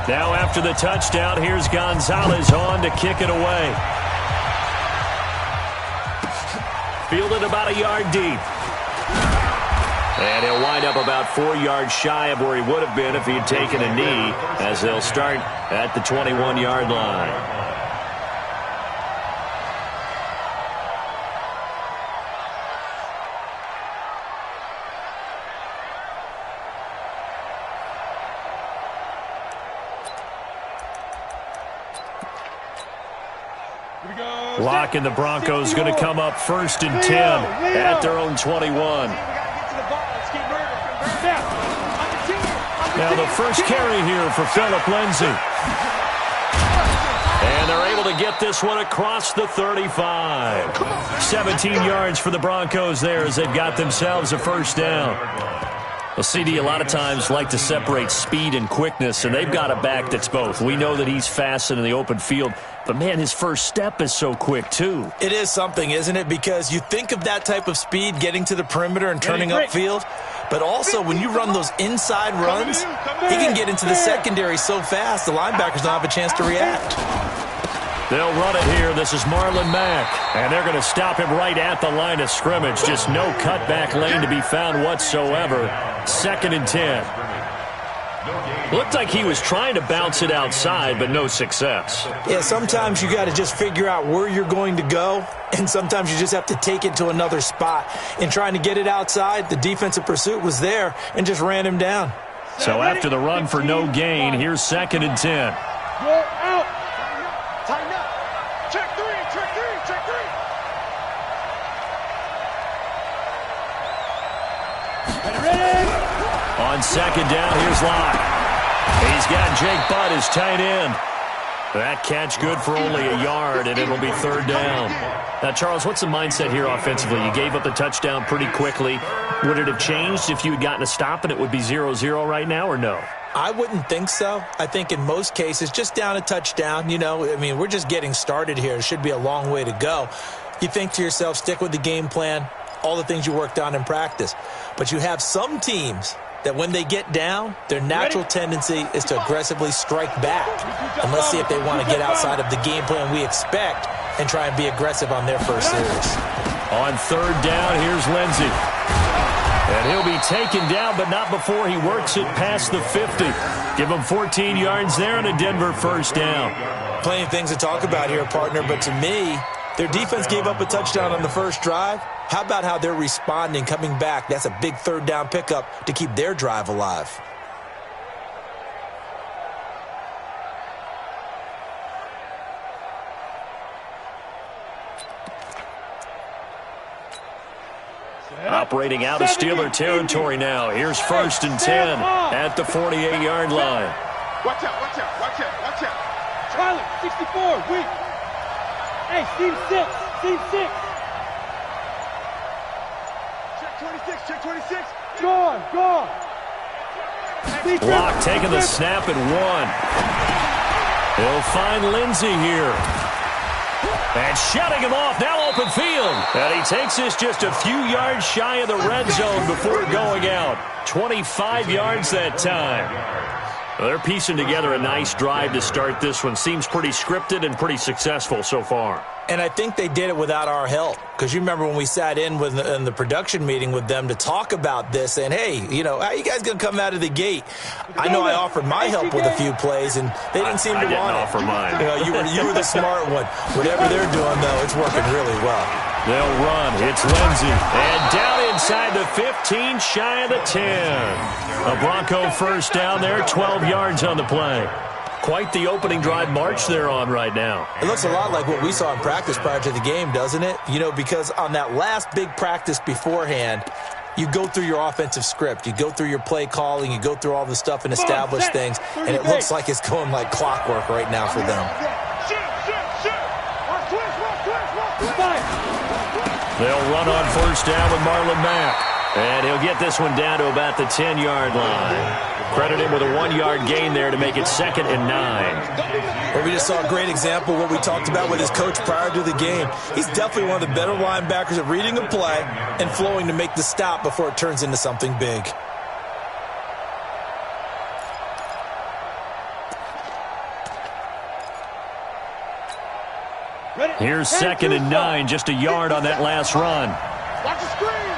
Now after the touchdown, here's Gonzalez on to kick it away. Fielded about a yard deep. And he'll wind up about 4 yards shy of where he would have been if he had taken a knee, as they'll start at the 21-yard line. Lock and the Broncos going to come up 1st and 10 at their own 21. Now the first carry here for Phillip Lindsay. And they're able to get this one across the 35. 17 yards for the Broncos there as they've got themselves a first down. Well, CD, a lot of times like to separate speed and quickness, and they've got a back that's both. We know that he's fast in the open field, but, man, his first step is so quick, too. It is something, isn't it? Because you think of that type of speed getting to the perimeter and turning upfield, but also when you run those inside runs, he can get into the secondary so fast the linebackers don't have a chance to react. They'll run it here. This is Marlon Mack, and they're going to stop him right at the line of scrimmage. Just no cutback lane to be found whatsoever. 2nd and 10. Looked like he was trying to bounce it outside, but no success. Yeah, sometimes you got to just figure out where you're going to go, and sometimes you just have to take it to another spot. In trying to get it outside, the defensive pursuit was there and just ran him down. So after the run for no gain, here's 2nd and 10. Go out. Tighten up. Check three, check three, check three. Ready? On 2nd down, here's Locke. He's got Jake Butt as tight end. That catch good for only a yard, and it'll be 3rd down. Now, Charles, what's the mindset here offensively? You gave up the touchdown pretty quickly. Would it have changed if you had gotten a stop and it would be 0-0 right now, or no? I wouldn't think so. I think in most cases, just down a touchdown, we're just getting started here. It should be a long way to go. You think to yourself, stick with the game plan, all the things you worked on in practice. But you have some teams that when they get down, their natural tendency is to aggressively strike back. And let's see if they want to get outside of the game plan we expect and try and be aggressive on their first series. On 3rd down, here's Lindsay. And he'll be taken down, but not before he works it past the 50. Give him 14 yards there and a Denver first down. Plenty of things to talk about here, partner, but to me, their defense gave up a touchdown on the first drive. How about how they're responding, coming back? That's a big 3rd down pickup to keep their drive alive. Operating out of Steeler territory now. Here's 1st and 10 at the 48-yard line. Watch out, watch out, watch out, watch out. Charlie, 64, weak. Hey, seam 6, seam 6. Check 26, check 26. Gone, gone. Block taking the snap and 1. He'll find Lindsay here. And shutting him off, now open field. And he takes this just a few yards shy of the red zone before going out. 25 yards that time. Well, they're piecing together a nice drive to start this one. Seems pretty scripted and pretty successful so far. And I think they did it without our help. Because you remember when we sat in the production meeting with them to talk about this, and hey, how you guys going to come out of the gate? I know I offered my help with a few plays, and they didn't seem to want it. I didn't offer mine. You were the smart one. Whatever they're doing, though, it's working really well. They'll run. It's Lindsay. And down inside the 15, shy of the 10. A Bronco first down there, 12 yards on the play. Quite the opening drive march they're on right now. It looks a lot like what we saw in practice prior to the game, doesn't it? Because on that last big practice beforehand, you go through your offensive script. You go through your play calling. You go through all the stuff and establish things. And it looks like it's going like clockwork right now for them. They'll run on first down with Marlon Mack. And he'll get this one down to about the 10-yard line. Credit him with a 1-yard gain there to make it 2nd and 9. Well, we just saw a great example of what we talked about with his coach prior to the game. He's definitely one of the better linebackers at reading a play and flowing to make the stop before it turns into something big. Here's 2nd and 9, just a yard on that last run. Watch the screen.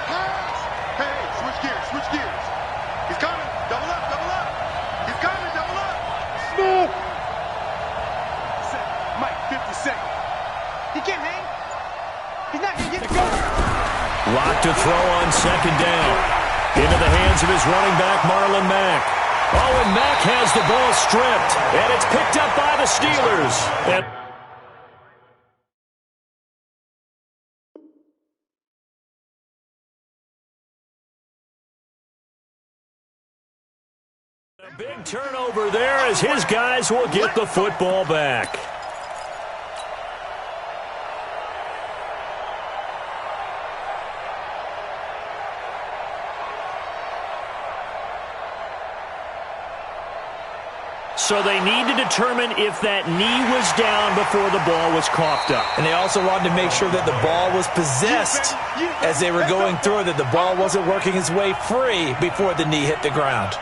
Pass. Hey, switch gears, switch gears. He's coming. Double up, double up. He's coming, double up. Smooth. Mike, 50 seconds. He can't hang. He's not going to get it. Lock to throw on 2nd down. Into the hands of his running back, Marlon Mack. Oh, and Mack has the ball stripped. And it's picked up by the Steelers. And a big turnover there as his guys will get the football back. So they need to determine if that knee was down before the ball was coughed up. And they also wanted to make sure that the ball was possessed as they were going through, that the ball wasn't working its way free before the knee hit the ground.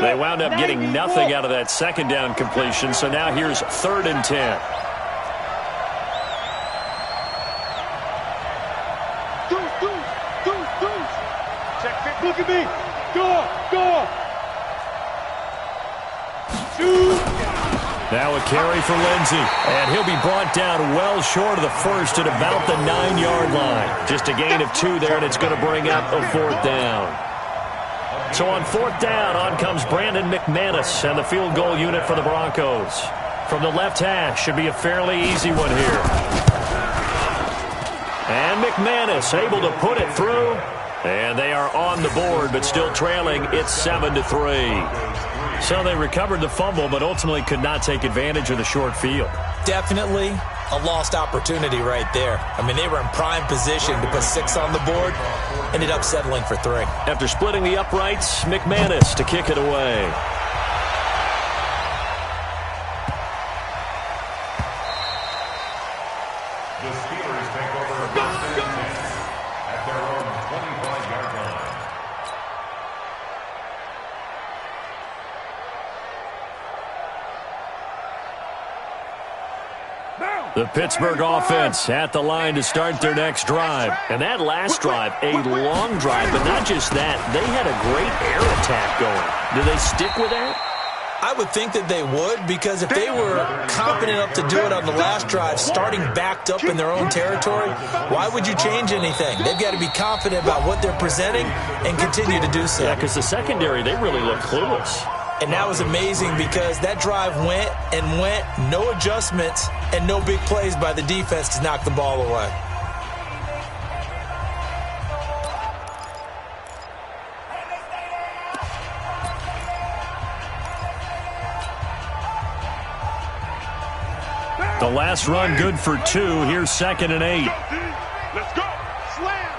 They wound up getting nothing out of that 2nd down completion, so now here's 3rd and 10. Deuce. Check it. Look at me. Go. Shoot. Now a carry for Lindsey, and he'll be brought down well short of the first at about the 9-yard line. Just a gain of 2 there, and it's going to bring up a 4th down. So on 4th down, on comes Brandon McManus and the field goal unit for the Broncos. From the left hash, should be a fairly easy one here. And McManus able to put it through. And they are on the board, but still trailing. It's 7-3. So they recovered the fumble, but ultimately could not take advantage of the short field. Definitely a lost opportunity right there. I mean, they were in prime position to put 6 on the board. Ended up settling for 3. After splitting the uprights, McManus to kick it away. The Steelers take over first and 10 at their own 25-yard line. The Pittsburgh offense at the line to start their next drive. And that last drive, a long drive, but not just that. They had a great air attack going. Do they stick with that? I would think that they would, because if they were confident enough to do it on the last drive, starting backed up in their own territory, why would you change anything? They've got to be confident about what they're presenting and continue to do so. Yeah, because the secondary, they really look clueless. And that was amazing because that drive went and went, no adjustments, and no big plays by the defense to knock the ball away. The last run good for 2. Here's 2nd and 8. Let's go. Slam.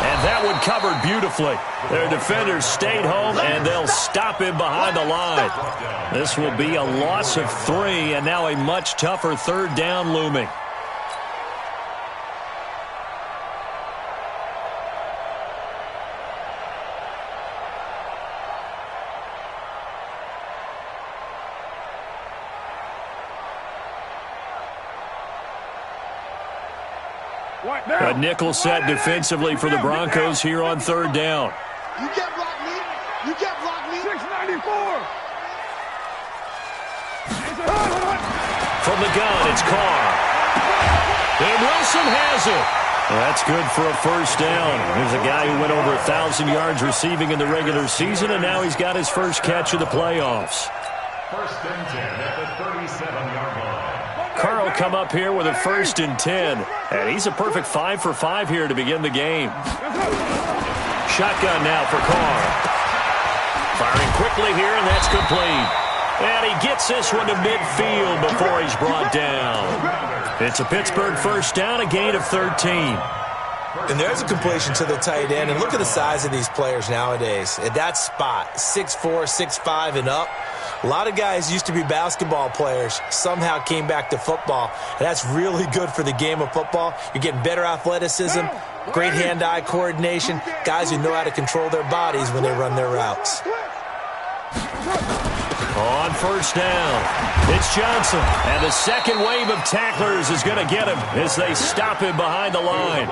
And that one covered beautifully. Their defenders stayed home, and they'll stop him behind the line. This will be a loss of 3, and now a much tougher 3rd down looming. A nickel set defensively for the Broncos here on 3rd down. You can't block me. 694. From the gun, it's Carr. And Wilson has it. That's good for a 1st down. There's a guy who went over 1,000 yards receiving in the regular season, and now he's got his first catch of the playoffs. 1st and 10 at the 37-yard line. Carr will come up here with a 1st and 10. And he's a perfect 5 for 5 here to begin the game. Shotgun now for Carr. Firing quickly here, and that's complete. And he gets this one to midfield before he's brought down. It's a Pittsburgh 1st down, a gain of 13. And there's a completion to the tight end. And look at the size of these players nowadays. At that spot, 6'4", 6'5", and up. A lot of guys used to be basketball players, somehow came back to football. And that's really good for the game of football. You're getting better athleticism, great hand-eye coordination, guys who know how to control their bodies when they run their routes. On first down, it's Johnson. And the second wave of tacklers is going to get him as they stop him behind the line.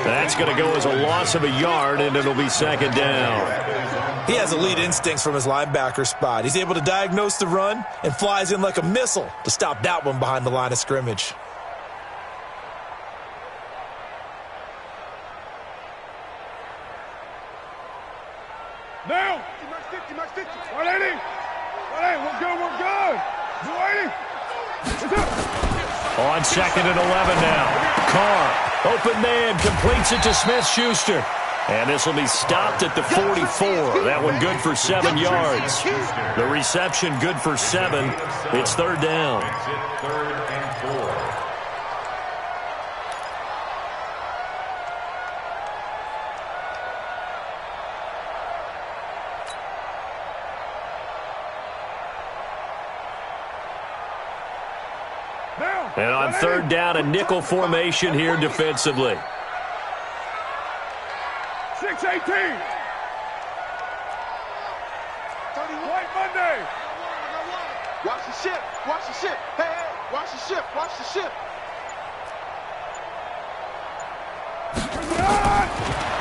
That's going to go as a loss of a yard, and it'll be second down. He has elite instincts from his linebacker spot. He's able to diagnose the run and flies in like a missile to stop that one behind the line of scrimmage. Now! 50, 180! 180, we're good, we're good! 280! On second and 11 now. Carr, open man, completes it to Smith-Schuster. And this will be stopped at the 44. That one good for 7 yards. The reception good for 7. It's third down. Third and 4. And on third down, a nickel formation here defensively. 6-18. White Monday. Watch the ship. Watch the ship. Hey, hey. Watch the ship. Watch the ship.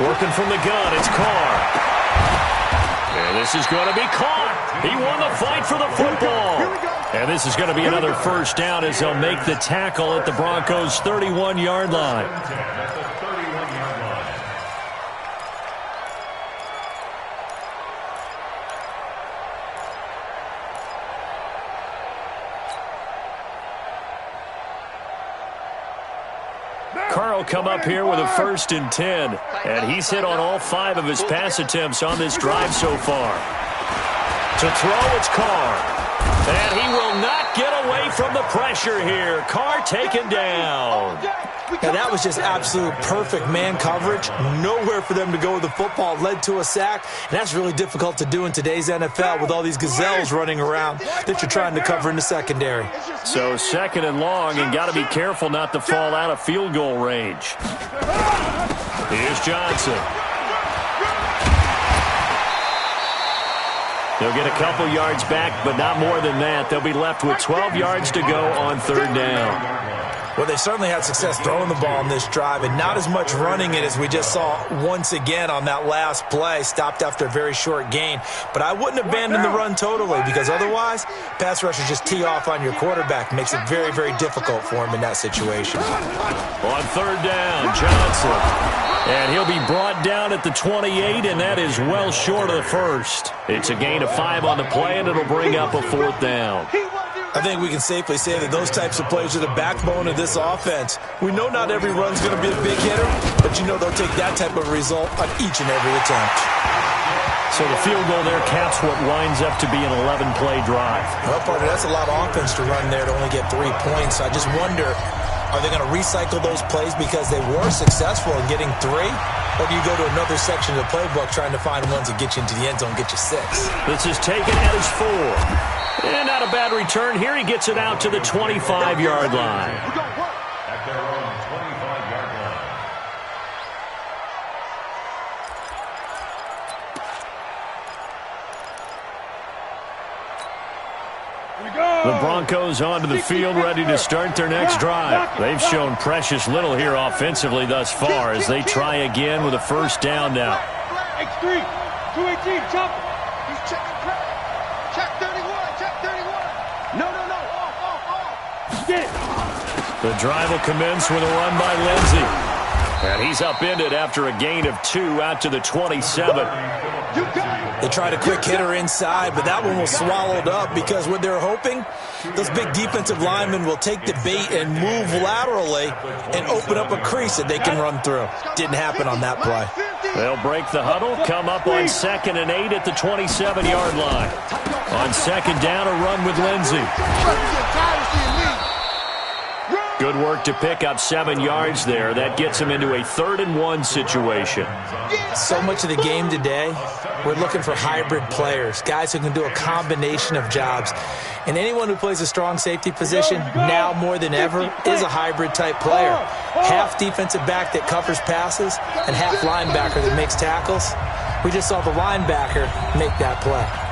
Working from the gun, it's Carr. And this is going to be caught. He won the fight for the football. And this is going to be another first down as they'll make the tackle at the Broncos' 31-yard line. Carr will come up here with a 1st and 10. And he's hit on all 5 of his pass attempts on this drive so far. To throw, it's Carr. And he will not get away from the pressure here. Carr taken down. And that was just absolute perfect man coverage. Nowhere for them to go with the football. Led to a sack. And that's really difficult to do in today's NFL with all these gazelles running around that you're trying to cover in the secondary. So second and long, and got to be careful not to fall out of field goal range. Here's Johnson. They'll get a couple yards back, but not more than that. They'll be left with 12 yards to go on third down. Well, they certainly had success throwing the ball in this drive, and not as much running it as we just saw once again on that last play. Stopped after a very short gain. But I wouldn't abandon the run totally, because otherwise, pass rushers just tee off on your quarterback. Makes it very, very difficult for him in that situation. On third down, Johnson. And he'll be brought down at the 28, and that is well short of the first. It's a gain of 5 on the play, and it'll bring up a 4th down. I think we can safely say that those types of plays are the backbone of this offense. We know not every run's going to be a big hitter, but you know they'll take that type of result on each and every attempt. So the field goal there caps what winds up to be an 11-play drive. Well, partner, that's a lot of offense to run there to only get 3 points. I just wonder, are they going to recycle those plays because they were successful in getting 3? Or do you go to another section of the playbook trying to find ones that get you into the end zone, get you 6? This is taken at his 4. And not a bad return here. He gets it out to the 25-yard line. At their own 25-yard line. The Broncos onto the field, ready to start their next drive. They've shown precious little here offensively thus far as they try again with a first down now. X3, 218, jump. He's checking crack. Check 31, check 31. No. Off. Get it. The drive will commence with a run by Lindsey. And he's upended after a gain of 2 out to the 27. They tried a quick hitter inside, but that one was swallowed up because what they're hoping, those big defensive linemen will take the bait and move laterally and open up a crease that they can run through. Didn't happen on that play. They'll break the huddle, come up on 2nd and 8 at the 27-yard line. On second down, a run with Lindsey. Good work to pick up 7 yards there. That gets him into a 3rd-and-1 situation. So much of the game today, we're looking for hybrid players, guys who can do a combination of jobs. And anyone who plays a strong safety position, now more than ever, is a hybrid-type player. Half defensive back that covers passes and half linebacker that makes tackles. We just saw the linebacker make that play.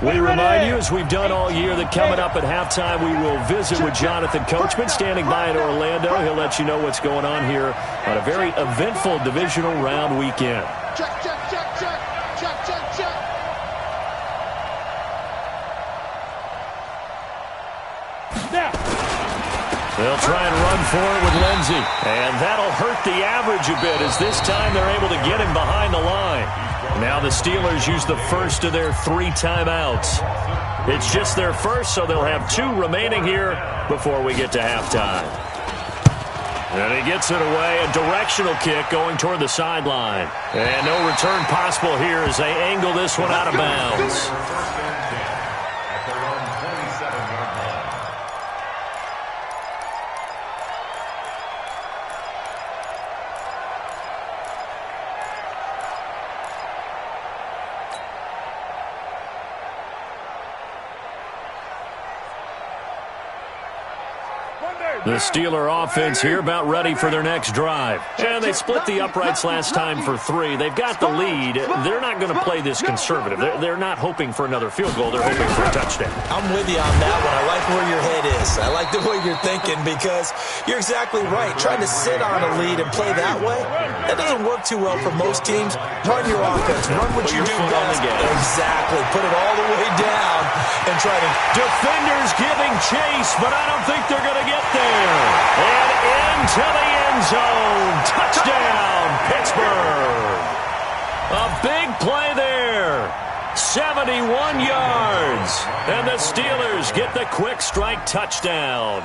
We remind you, as we've done all year, that coming up at halftime, we will visit with Jonathan Coachman, standing by in Orlando. He'll let you know what's going on here on a very eventful divisional round weekend. Check, check, check, check. Check, check, check. They'll try and run for it with Lindsey. And that'll hurt the average a bit, as this time they're able to get him behind the line. Now the Steelers use the first of their 3 timeouts. It's just their first, so they'll have 2 remaining here before we get to halftime. And he gets it away, a directional kick going toward the sideline. And no return possible here as they angle this one out of bounds. The Steeler offense here about ready for their next drive. And they split the uprights last time for 3. They've got the lead. They're not going to play this conservative. They're not hoping for another field goal. They're hoping for a touchdown. I'm with you on that one. I like where your head is. I like the way you're thinking, because you're exactly right. Trying to sit on a lead and play that way, that doesn't work too well for most teams. Run your offense. Run what you do best. Exactly. Put it all the way down and try to... Defenders giving chase, but I don't think they're going to get there. And into the end zone. Touchdown, Pittsburgh. A big play there. 71 yards. And the Steelers get the quick strike touchdown.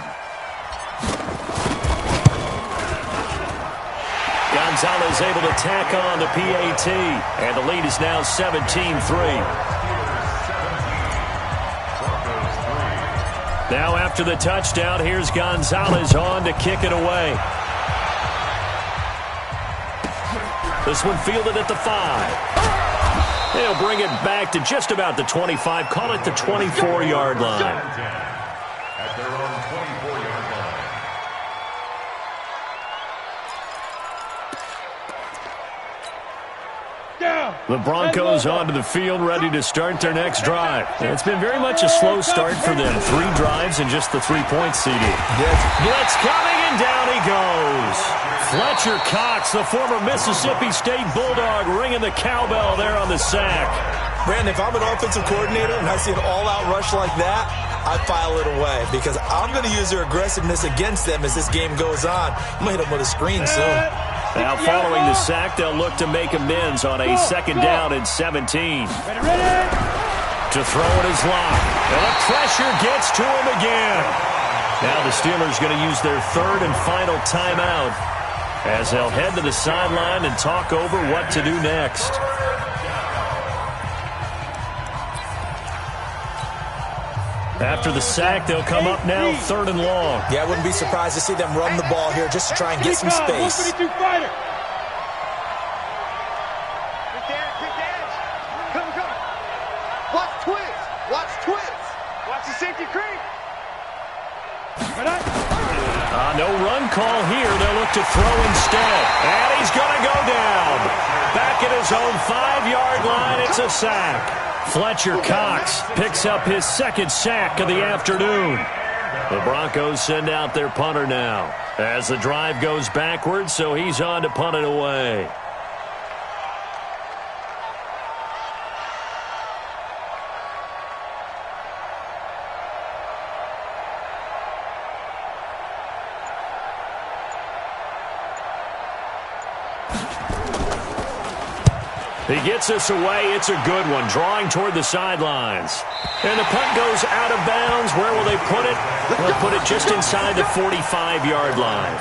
Gonzalez able to tack on the PAT. And the lead is now 17-3. Now after the touchdown, here's Gonzalez on to kick it away. This one fielded at the 5. They'll bring it back to just about the 25. Call it the 24-yard line. At their own 24-yard line. The Broncos onto the field, ready to start their next drive. It's been very much a slow start for them. 3 drives and just the 3-point CD. Blitz coming, and down he goes. Fletcher Cox, the former Mississippi State Bulldog, ringing the cowbell there on the sack. Brandon, if I'm an offensive coordinator and I see an all-out rush like that, I file it away, because I'm going to use their aggressiveness against them as this game goes on. I'm going to hit them with a screen soon. Now following the sack, they'll look to make amends on a 2nd down and 17. To throw it is locked. And the pressure gets to him again. Now the Steelers going to use their 3rd and final timeout as they'll head to the sideline and talk over what to do next. After the sack, they'll come up now 3rd and long. Yeah, I wouldn't be surprised to see them run the ball here just to try and get some space. Good damage, good damage. Come, come. Watch twist. Watch twist. Watch the safety creep. No run call here. They'll look to throw instead. And he's going to go down. Back at his own 5-yard line, it's a sack. Fletcher Cox picks up his 2nd sack of the afternoon. The Broncos send out their punter now as the drive goes backwards, so he's on to punt it away. He gets this away. It's a good one, drawing toward the sidelines. And the punt goes out of bounds. Where will they put it? They'll put it just inside the 45-yard line.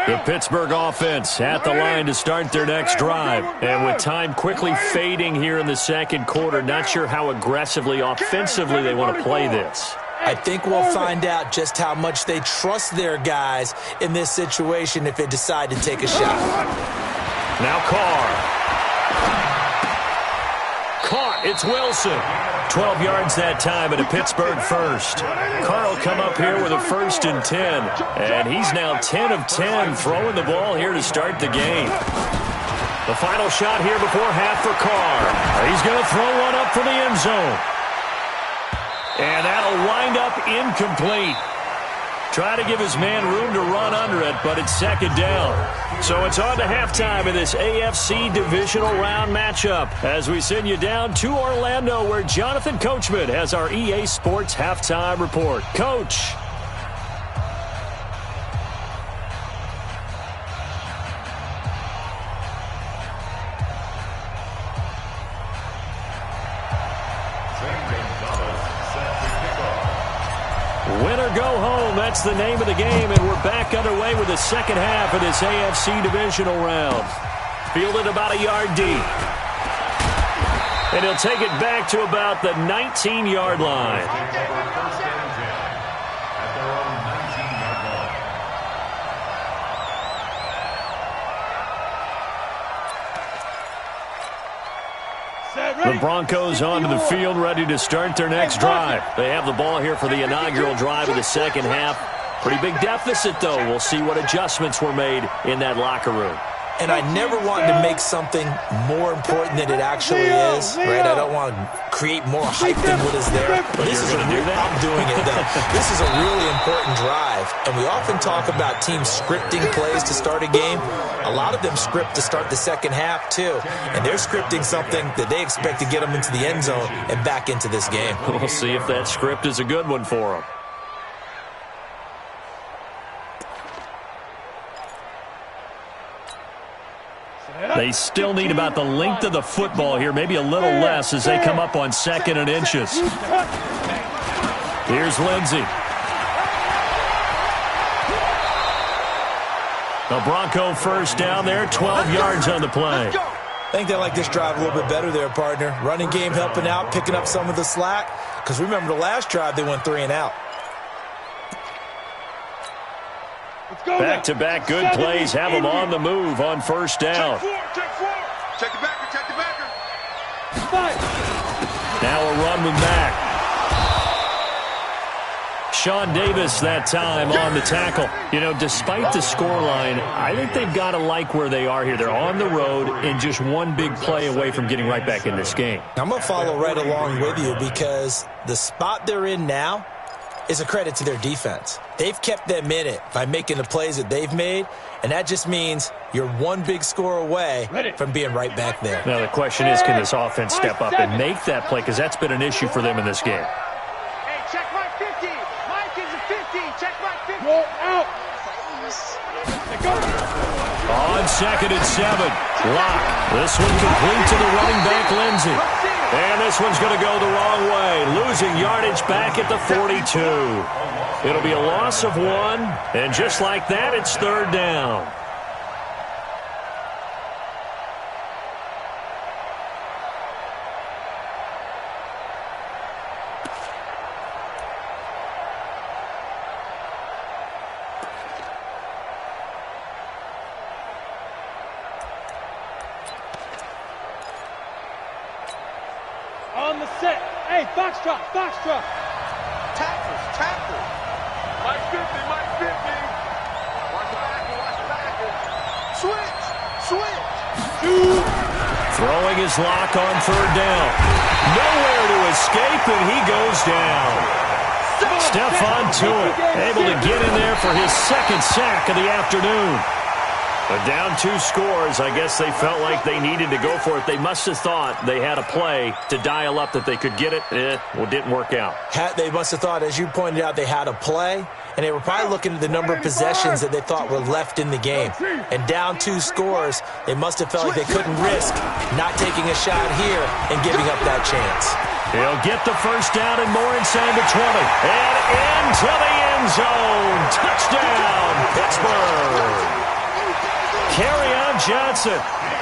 The Pittsburgh offense at the line to start their next drive. And with time quickly fading here in the second quarter, not sure how aggressively, offensively they want to play this. I think we'll find out just how much they trust their guys in this situation if they decide to take a shot. Now Carr. Caught. It's Wilson. 12 yards that time and a Pittsburgh first. Carr will come up here with a 1st and 10. And he's now 10 of 10 throwing the ball here to start the game. The final shot here before half for Carr. He's going to throw one up for the end zone. And that'll wind up incomplete. Try to give his man room to run under it, but it's second down. So it's on to halftime in this AFC divisional round matchup as we send you down to Orlando where Jonathan Coachman has our EA Sports halftime report. Coach. Win or go home, that's the name of the game, and we're back underway with the second half of this AFC divisional round. Fielded about a yard deep. And he'll take it back to about the 19-yard line. The Broncos onto the field, ready to start their next drive. They have the ball here for the inaugural drive of the second half. Pretty big deficit, though. We'll see what adjustments were made in that locker room. And I never want to make something more important than it actually is, right? I don't want to create more hype than what is there. But this is I'm doing it, though. This is a really important drive. And we often talk about teams scripting plays to start a game. A lot of them script to start the second half, too. And they're scripting something that they expect to get them into the end zone and back into this game. We'll see if that script is a good one for them. They still need about the length of the football here, maybe a little less as they come up on 2nd and inches. Here's Lindsey. The Bronco first down there, 12 yards on the play. I think they like this drive a little bit better there, partner. Running game helping out, picking up some of the slack. Because remember the last drive, they went 3 and out. Back-to-back good plays have them on the move on first down. Check the backer, check the backer. Now a run with Mack. Sean Davis that time on the tackle. You know, despite the scoreline, I think they've got to like where they are here. They're on the road and just one big play away from getting right back in this game. I'm going to follow right along with you because the spot they're in now is a credit to their defense. They've kept them in it by making the plays that they've made, and that just means you're one big score away from being right back there. Now the question is, can this offense step up and make that play? Because that's been an issue for them in this game. Hey, check my 50. Mike is a 50. Check my 50. Go out. On 2nd and 7. Lock. This one complete to the running back, Lindsey. And this one's going to go the wrong way. Losing yardage back at the 42. It'll be a loss of 1. And just like that, it's 3rd down. On the set. Hey, foxtrot, foxtrot. Tackles. Mike 50, Mike 50. Watch the backer. Switch. Throwing his lock on 3rd down. Nowhere to escape, and he goes down. Stephon Tuitt able to get in there for his 2nd sack of the afternoon. But down 2 scores, I guess they felt like they needed to go for it. They must have thought they had a play to dial up that they could get it. Well, didn't work out. They must have thought, as you pointed out, they had a play, and they were probably looking at the number of possessions that they thought were left in the game. And down 2 scores, they must have felt like they couldn't risk not taking a shot here and giving up that chance. He'll get the first down and more inside the 20. And into the end zone. Touchdown, Pittsburgh. carry on Johnson.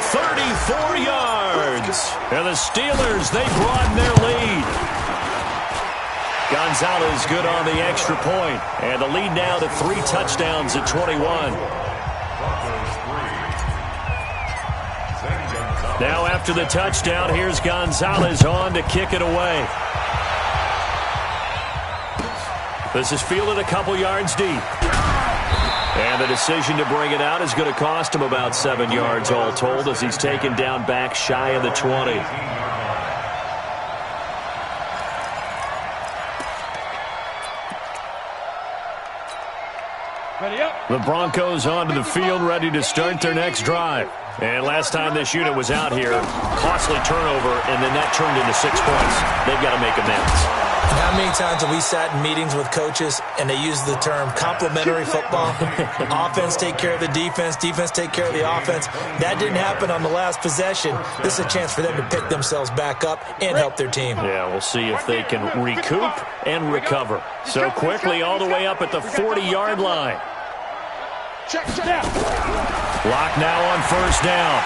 34 yards. And the Steelers, they broaden their lead. Gonzalez good on the extra point. And the lead now to 3 touchdowns at 21. Now after the touchdown, here's Gonzalez on to kick it away. This is fielded a couple yards deep. And the decision to bring it out is going to cost him about 7 yards all told as he's taken down back shy of the 20. Ready up. The Broncos onto the field ready to start their next drive. And last time this unit was out here, costly turnover, and then that turned into 6 points. They've got to make amends. And how many times have we sat in meetings with coaches and they use the term complementary football? Offense take care of the defense, defense take care of the offense. That didn't happen on the last possession. This is a chance for them to pick themselves back up and help their team. Yeah, we'll see if they can recoup and recover. So quickly all the way up at the 40-yard line. Check. Block now on first down.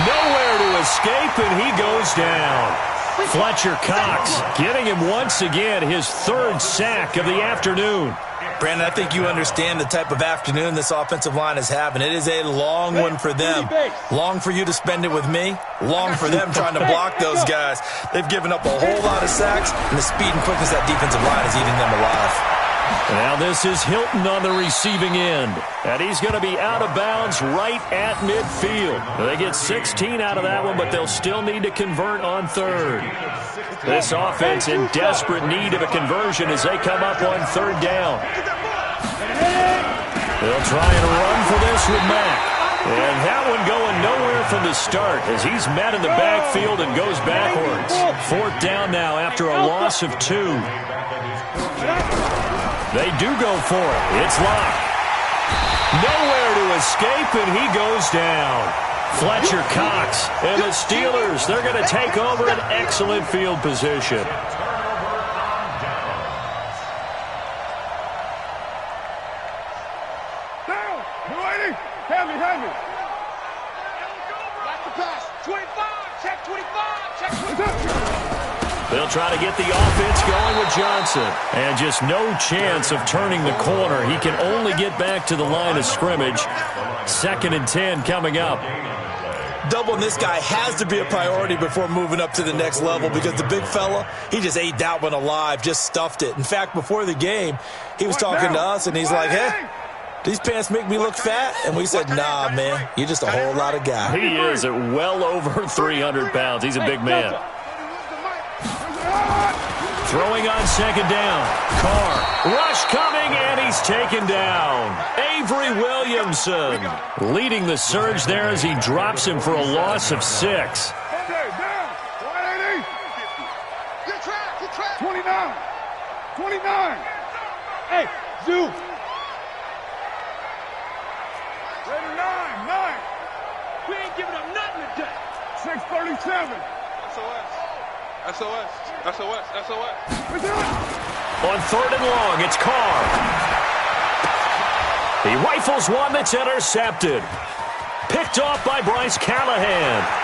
Nowhere to escape, and he goes down. Fletcher Cox getting him once again his 3rd sack of the afternoon. Brandon, I think you understand the type of afternoon this offensive line is having. It is a long one for them. Long for you to spend it with me. Long for them trying to block those guys. They've given up a whole lot of sacks, and the speed and quickness of that defensive line is eating them alive. Now this is Hilton on the receiving end. And he's going to be out of bounds right at midfield. They get 16 out of that one, but they'll still need to convert on 3rd. This offense in desperate need of a conversion as they come up on 3rd down. They'll try and run for this with Mack. And that one going nowhere from the start as he's met in the backfield and goes backwards. 4th down now after a loss of 2. They do go for it. It's locked. Nowhere to escape, and he goes down. Fletcher Cox and the Steelers, they're going to take over an excellent field position. Down. Ready? Hand me. Back to pass. 25. Check 25. Check 25. They'll try to get the offense going with Johnson. And just no chance of turning the corner. He can only get back to the line of scrimmage. 2nd and 10 coming up. Doubling this guy has to be a priority before moving up to the next level because the big fella, he just ate that one alive, just stuffed it. In fact, before the game, he was talking to us, and he's like, hey, these pants make me look fat? And we said, nah, man, you're just a whole lot of guy. He is at well over 300 pounds. He's a big man. Throwing on 2nd down. Carr. Rush coming, and he's taken down. Avery Williamson leading the surge there as he drops him for a loss of 6. Okay, down. 180. Good track. 29. Hey, Zoo. Ready, 9. We ain't giving up nothing today. 637. SOS. We do it. On 3rd and long, it's Carr. He rifles one that's intercepted. Picked off by Bryce Callahan.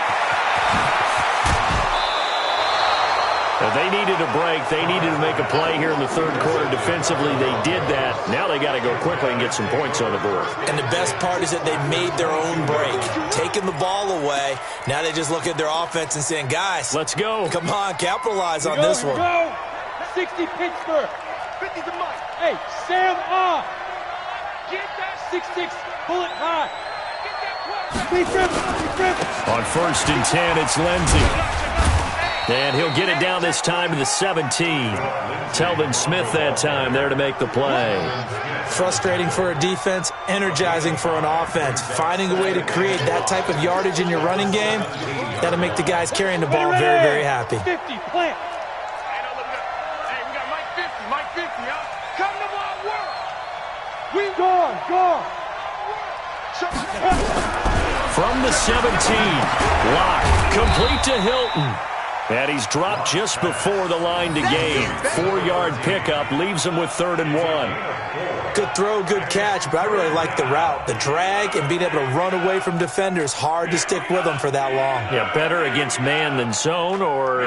They needed a break. They needed to make a play here in the 3rd quarter defensively. They did that. Now they got to go quickly and get some points on the board. And the best part is that they made their own break. Taking the ball away. Now they just look at their offense and saying, guys, let's go. Come on, capitalize on this one. Go. 60 Pittsburgh. 50 to Mike. Hey, Sam off. Get that 6-6. Pull it high. Get that On 1st and 10, it's Lindsey. And he'll get it down this time to the 17. Telvin Smith that time there to make the play. Frustrating for a defense, energizing for an offense. Finding a way to create that type of yardage in your running game, that'll make the guys carrying the ball very, very happy. 50, plant. Hey, we got Mike 50, huh? Come to my work. We gone. From the 17, Locke, complete to Hilton. And he's dropped just before the line to gain. 4-yard pickup leaves him with 3rd and 1. Good throw, good catch, but I really like the route. The drag and being able to run away from defenders, hard to stick with them for that long. Yeah, better against man than zone, or?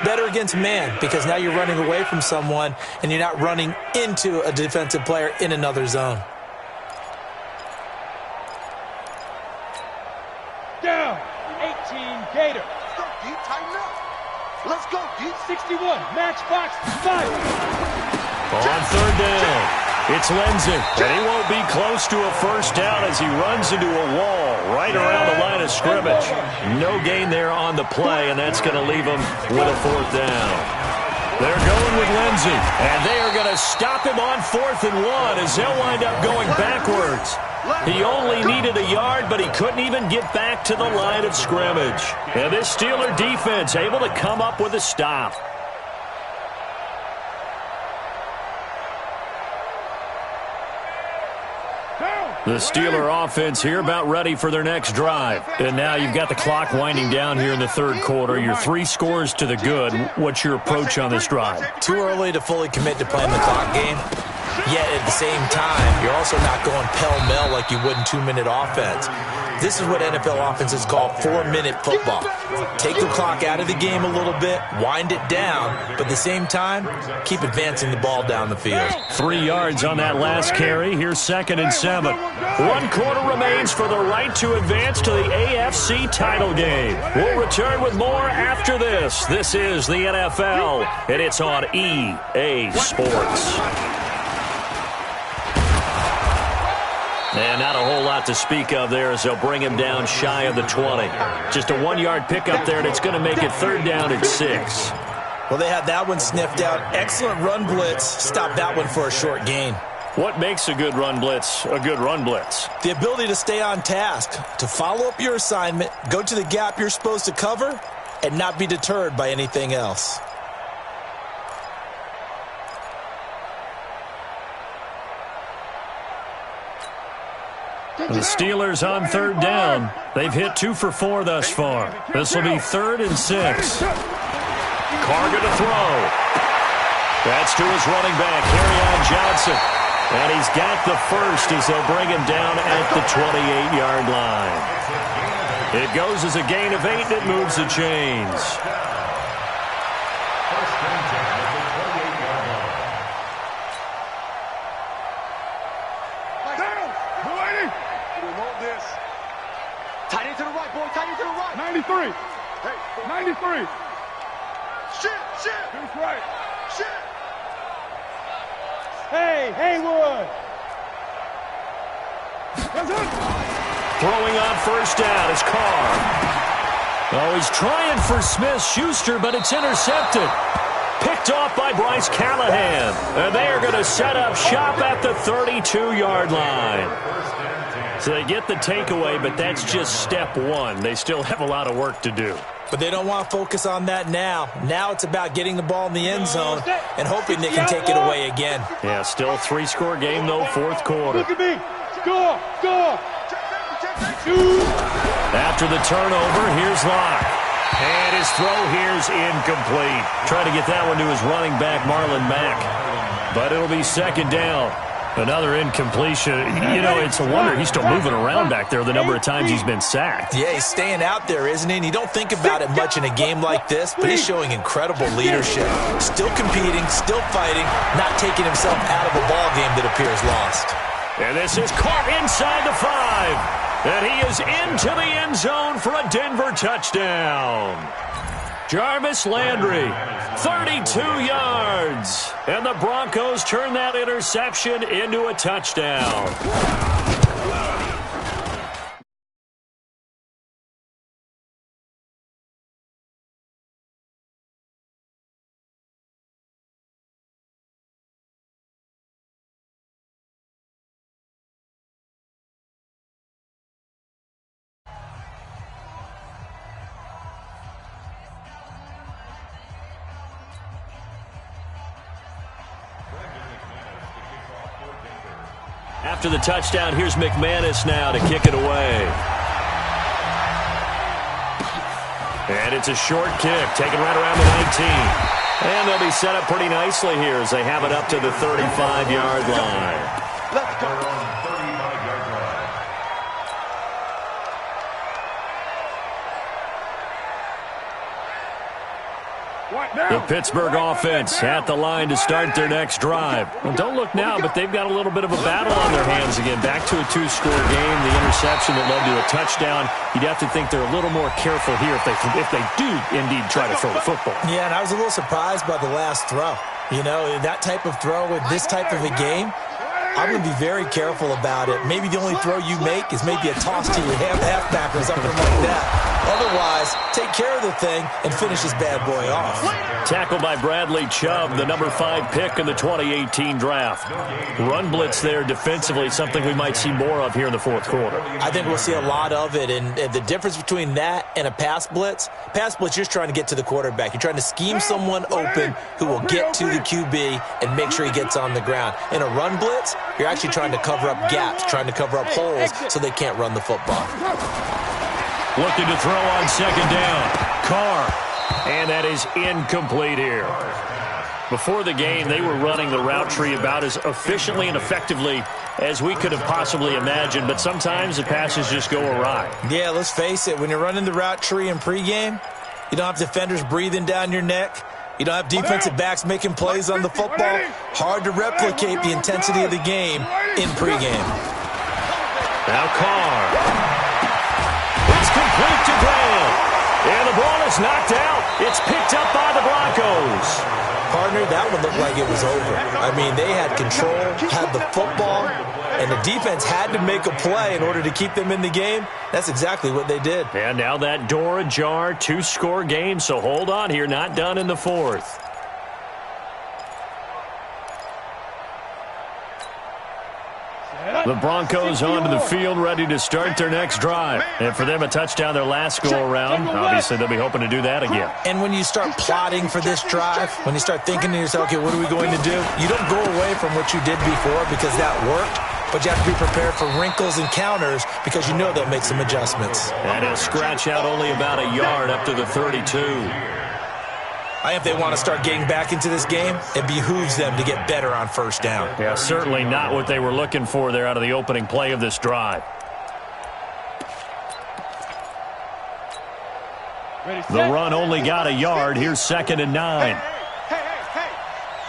Better against man, because now you're running away from someone and you're not running into a defensive player in another zone. Down. 18 Gator. Let's go, D. Tighten up. Let's go, D. 61. Matchbox 5. On third down, it's Lindsey, and he won't be close to a first down as he runs into a wall right around the line of scrimmage. No gain there on the play, and that's going to leave him with a fourth down. They're going with Lindsey, and they are going to stop him on 4th and 1 as they'll wind up going backwards. He only needed a yard, but he couldn't even get back to the line of scrimmage. And this Steeler defense able to come up with a stop. The Steeler offense here about ready for their next drive. And now you've got the clock winding down here in the third quarter. You're 3 scores to the good. What's your approach on this drive? Too early to fully commit to playing the clock game. Yet at the same time, you're also not going pell-mell like you would in 2-minute offense. This is what NFL offenses call 4-minute football. Take the clock out of the game a little bit, wind it down, but at the same time, keep advancing the ball down the field. 3 yards on that last carry. Here's 2nd and 7. 1 quarter remains for the right to advance to the AFC title game. We'll return with more after this. This is the NFL, and it's on EA Sports. And not a whole lot to speak of there as they'll bring him down shy of the 20. Just a 1-yard pickup there, and it's going to make it 3rd down and 6. Well, they had that one sniffed out. Excellent run blitz. Stop that one for a short gain. What makes a good run blitz a good run blitz? The ability to stay on task, to follow up your assignment, go to the gap you're supposed to cover, and not be deterred by anything else. The Steelers on 3rd down. They've hit 2 for 4 thus far. This will be 3rd and 6. Carter to throw. That's to his running back, Kerryon Johnson. And he's got the first as they'll bring him down at the 28-yard line. It goes as a gain of 8, and it moves the chains. Tight end to the right, boy. Tight end to the right. 93. Hey, 93. shit. That's right. Shit. Hey, Haywood. That's it. Throwing on 1st down is Carr. Oh, he's trying for Smith-Schuster, but it's intercepted. Picked off by Bryce Callahan. And they are going to set up shop at the 32-yard line. So they get the takeaway, but that's just step 1. They still have a lot of work to do. But they don't want to focus on that now. Now it's about getting the ball in the end zone and hoping they can take it away again. Yeah, still a 3-score game, though, 4th quarter. Look at me. Score. After the turnover, here's Locke. And his throw here's incomplete. Trying to get that one to his running back, Marlon Mack. But it'll be 2nd down. Another incompletion. You know, it's a wonder he's still moving around back there the number of times he's been sacked. Yeah, he's staying out there, isn't he? And you don't think about it much in a game like this, but he's showing incredible leadership. Still competing, still fighting, not taking himself out of a ball game that appears lost. And this is caught inside the 5. And he is into the end zone for a Denver touchdown. Jarvis Landry, 32 yards. And the Broncos turn that interception into a touchdown. After the touchdown, here's McManus now to kick it away. And it's a short kick, taken right around the 19. And they'll be set up pretty nicely here as they have it up to the 35-yard line. at their own 35-yard line. The Pittsburgh offense at the line to start their next drive. Well, don't look now, but they've got a little bit of a battle on their hands again. Back to a two-score game. The interception that led to a touchdown. You'd have to think they're a little more careful here if they do indeed try to throw the football. Yeah, and I was a little surprised by the last throw. You know, that type of throw in this type of a game, I'm going to be very careful about it. Maybe the only throw you make is maybe a toss to your halfback or something like that. Otherwise, take care of the thing and finish this bad boy off. Tackled by Bradley Chubb, the number 5 pick in the 2018 draft. Run blitz there defensively, something we might see more of here in the fourth quarter. I think we'll see a lot of it, and the difference between that and a pass blitz, you're just trying to get to the quarterback. You're trying to scheme someone open who will get to the QB and make sure he gets on the ground. In a run blitz, you're actually trying to cover up gaps, trying to cover up holes so they can't run the football. Looking to throw on second down. Carr. And that is incomplete here. Before the game, they were running the route tree about as efficiently and effectively as we could have possibly imagined, but sometimes the passes just go awry. Yeah, let's face it. When you're running the route tree in pregame, you don't have defenders breathing down your neck. You don't have defensive backs making plays on the football. Hard to replicate the intensity of the game in pregame. Now Carr. It's complete to Graham. And the ball is knocked out. It's picked up by the Broncos. Partner, that one looked like it was over. I mean, they had control, had the football, and the defense had to make a play in order to keep them in the game. That's exactly what they did. And now that door ajar, two-score game, so hold on here, not done in the fourth. The Broncos onto the field, ready to start their next drive. And for them, a touchdown their last go-around. Obviously, they'll be hoping to do that again. And when you start plotting for this drive, when you start thinking to yourself, okay, what are we going to do? You don't go away from what you did before because that worked, but you have to be prepared for wrinkles and counters because you know they'll make some adjustments. And he'll scratch out only about a yard up to the 32. If they want to start getting back into this game, it behooves them to get better on first down. Yeah, certainly not what they were looking for there out of the opening play of this drive. The run only got a yard. Here's 2nd and 9. Hey.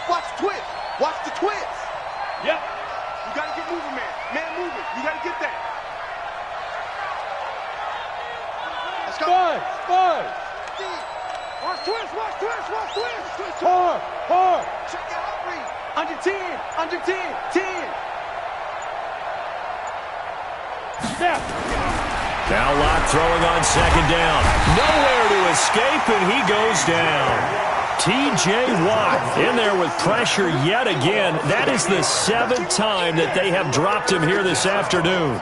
Watch the twist. Watch the twist. Yep. You got to get moving, man. Man moving. You got to get that. Let's go. Spud. Watch twist. Hard. Check it out, Reed. Under 10. 10. Snap. Now Locke throwing on second down. Nowhere to escape, and he goes down. T.J. Watt in there with pressure yet again. That is the 7th time that they have dropped him here this afternoon.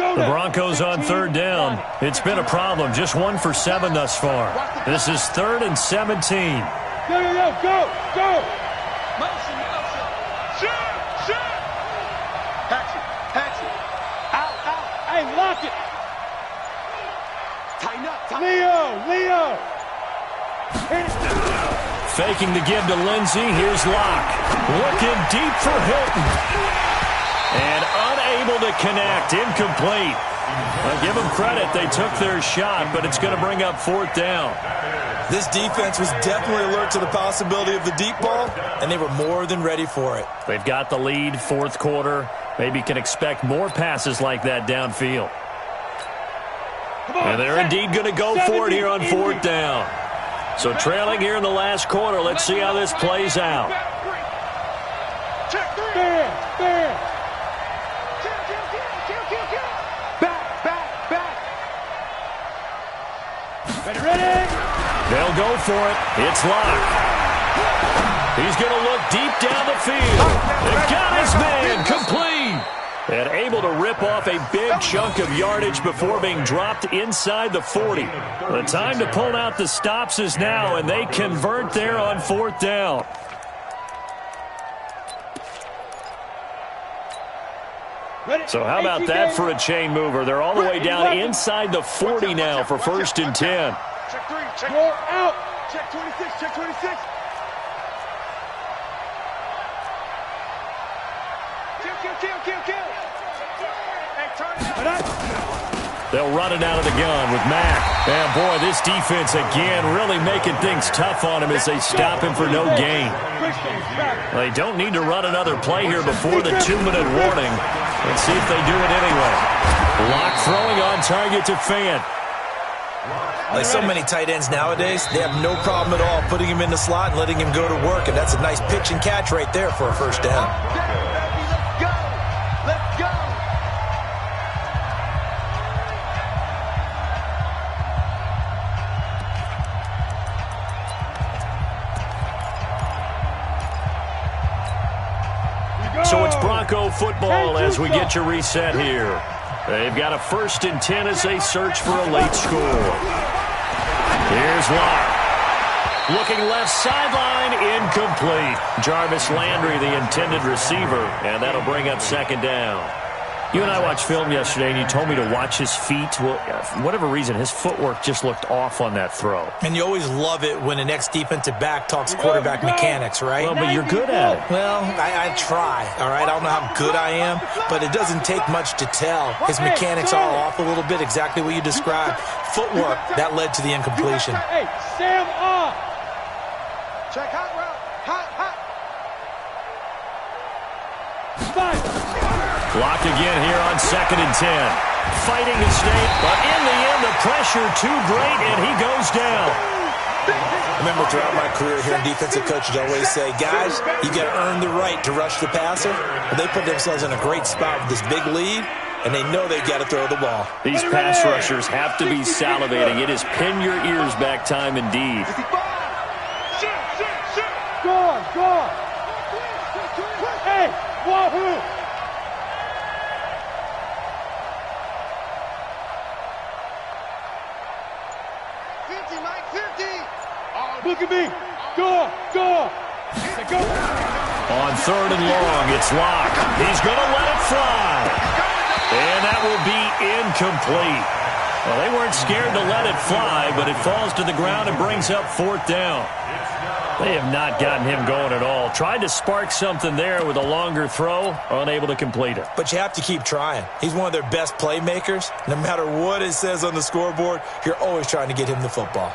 The Broncos on 3rd down. It's been a problem. Just 1 for 7 thus far. This is 3rd and 17. Go. Motion. Shoot. Patch it. Out. Hey, lock it. Tighten up. Leo. Hit it. Faking the give to Lindsey. Here's Locke. Looking deep for Hilton. And unable to connect. Incomplete. I'll give them credit. They took their shot, but it's going to bring up 4th down. This defense was definitely alert to the possibility of the deep ball, and they were more than ready for it. They've got the lead, 4th quarter. Maybe can expect more passes like that downfield. And they're indeed going to go for it here on 4th down. So trailing here in the last quarter. Let's see how this plays out. Check 3. Fair. Back. Ready? They'll go for it. It's Locke. He's going to look deep down the field. They got his man. Complete. And able to rip off a big chunk of yardage before being dropped inside the 40. The time to pull out the stops is now, and they convert there on 4th down. So how about that for a chain mover? They're all the way down inside the 40 now for 1st and 10. Check 3. Check. You're out. Check 26. Check 26. Kill. Hey, turn it up. They'll run it out of the gun with Mack. And boy, this defense again really making things tough on him as they stop him for no gain. They don't need to run another play here before the 2-minute warning. Let's see if they do it anyway. Lock throwing on target to Fant. Like so many tight ends nowadays, they have no problem at all putting him in the slot and letting him go to work, and that's a nice pitch and catch right there for a first down. Let's go. So it's Bronco football as we get you reset here. They've got a 1st and 10 as they search for a late score. Here's Locke. Looking left sideline, incomplete. Jarvis Landry, the intended receiver, and that'll bring up 2nd down. You and I watched film yesterday, and you told me to watch his feet. Well, for whatever reason, his footwork just looked off on that throw. And you always love it when the next defensive back talks quarterback mechanics, right? Well, but you're good at it. Well, I try, all right? I don't know how good I am, but it doesn't take much to tell. His mechanics are off a little bit, exactly what you described. Footwork, that led to the incompletion. Hey, Sam off. Check hot route. Hot. Five. Blocked again here on 2nd and 10. Fighting to stay, but in the end, the pressure too great, and he goes down. I remember throughout my career hearing defensive coaches always say, guys, you got to earn the right to rush the passer. Well, they put themselves in a great spot with this big lead, and they know they've got to throw the ball. These pass rushers have to be salivating. It is pin your ears back time indeed. Score. Hey, wahoo. Look at me. Go. Go. On 3rd and long, it's Locke. He's going to let it fly. And that will be incomplete. Well, they weren't scared to let it fly, but it falls to the ground and brings up 4th down. They have not gotten him going at all. Tried to spark something there with a longer throw, unable to complete it. But you have to keep trying. He's one of their best playmakers. No matter what it says on the scoreboard, you're always trying to get him the football.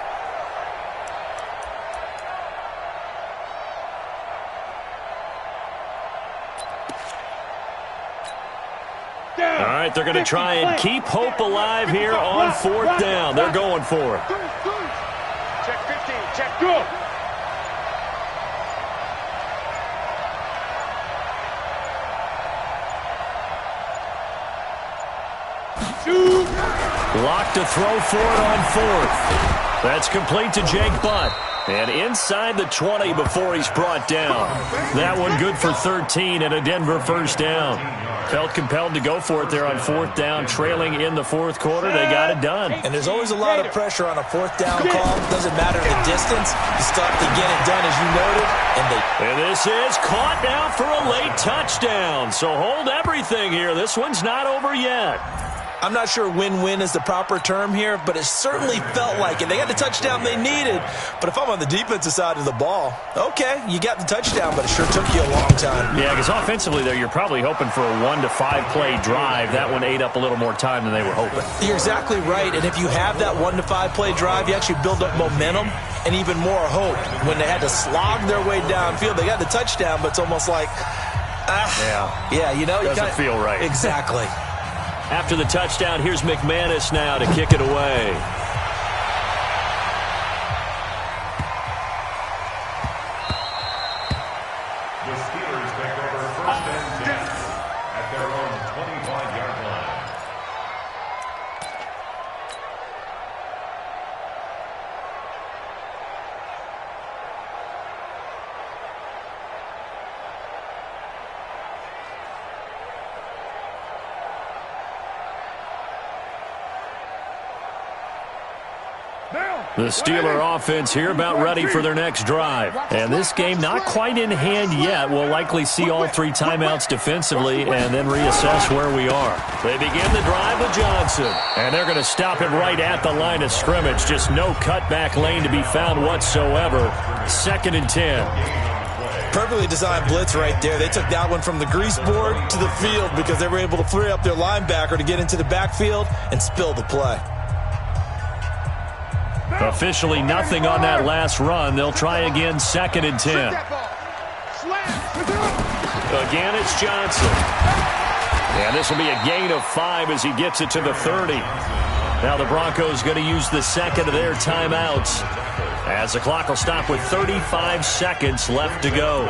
All right, they're going to try and keep hope alive here on 4th down. They're going for it. Check 15. Check. Go. Locked to throw for it on 4th. That's complete to Jake Butt. And inside the 20 before he's brought down. That one good for 13 and a Denver 1st down. Felt compelled to go for it there on 4th down, trailing in the 4th quarter. They got it done. And there's always a lot of pressure on a 4th down call. Doesn't matter the distance. You still have to get it done, as you noted. And this is caught now for a late touchdown. So hold everything here. This one's not over yet. I'm not sure win-win is the proper term here, but it certainly felt like it. They got the touchdown they needed. But if I'm on the defensive side of the ball, okay, you got the touchdown, but it sure took you a long time. Yeah, because offensively there, you're probably hoping for a 1 to 5 play drive. That one ate up a little more time than they were hoping. You're exactly right. And if you have that 1 to 5 play drive, you actually build up momentum and even more hope. When they had to slog their way downfield, they got the touchdown, but it's almost like, yeah, you know, doesn't feel right. Exactly. After the touchdown, here's McManus now to kick it away. The Steelers take over 1st and 10 at their own 25-yard line. The Steeler offense here about ready for their next drive. And this game not quite in hand yet. We'll likely see all 3 timeouts defensively and then reassess where we are. They begin the drive with Johnson. And they're going to stop him right at the line of scrimmage. Just no cutback lane to be found whatsoever. 2nd and 10. Perfectly designed blitz right there. They took that one from the grease board to the field because they were able to free up their linebacker to get into the backfield and spill the play. Officially nothing on that last run. They'll try again, 2nd and 10. Again, it's Johnson. And this will be a gain of 5 as he gets it to the 30. Now the Broncos going to use the 2nd of their timeouts as the clock will stop with 35 seconds left to go.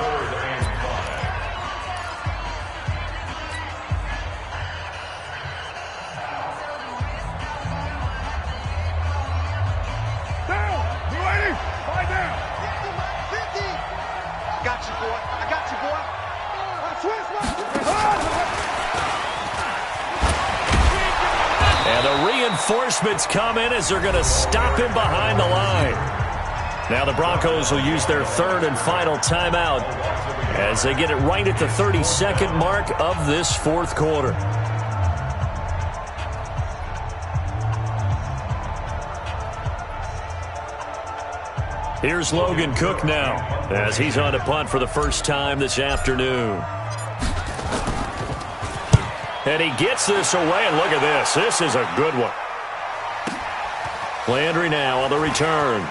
Reinforcements come in as they're going to stop him behind the line. Now the Broncos will use their 3rd and final timeout as they get it right at the 32nd mark of this 4th quarter. Here's Logan Cook now as he's on to punt for the first time this afternoon. And he gets this away, and look at this. This is a good one. Landry now on the return.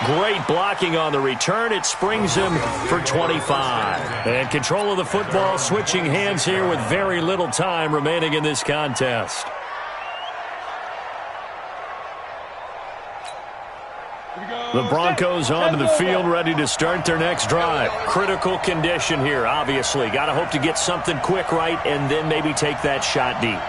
Great blocking on the return. It springs him for 25. And control of the football switching hands here with very little time remaining in this contest. The Broncos onto the field, ready to start their next drive. Critical condition here, obviously. Got to hope to get something quick right and then maybe take that shot deep.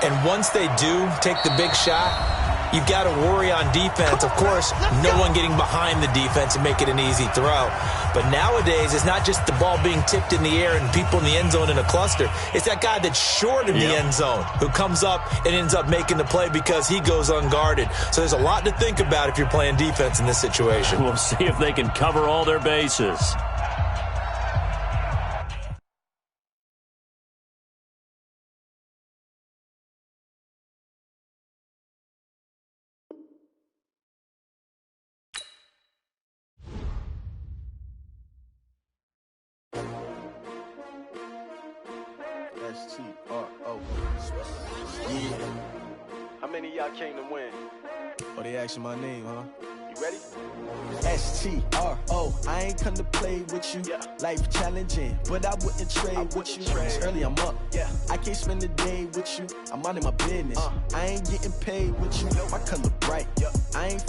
And once they do take the big shot, you've got to worry on defense. Of course, no one getting behind the defense and make it an easy throw. But nowadays, it's not just the ball being tipped in the air and people in the end zone in a cluster. It's that guy that's short in the end zone who comes up and ends up making the play because he goes unguarded. So there's a lot to think about if you're playing defense in this situation. We'll see if they can cover all their bases. S-T-R-O. Yeah. How many of y'all came to win? Oh, they asking my name, huh? You ready? S-T-R-O. I ain't come to play with you. Life challenging, but I wouldn't trade with you. It's early, I'm up. I can't spend the day with you. I'm minding my business. I ain't getting paid with you. My color bright. I ain't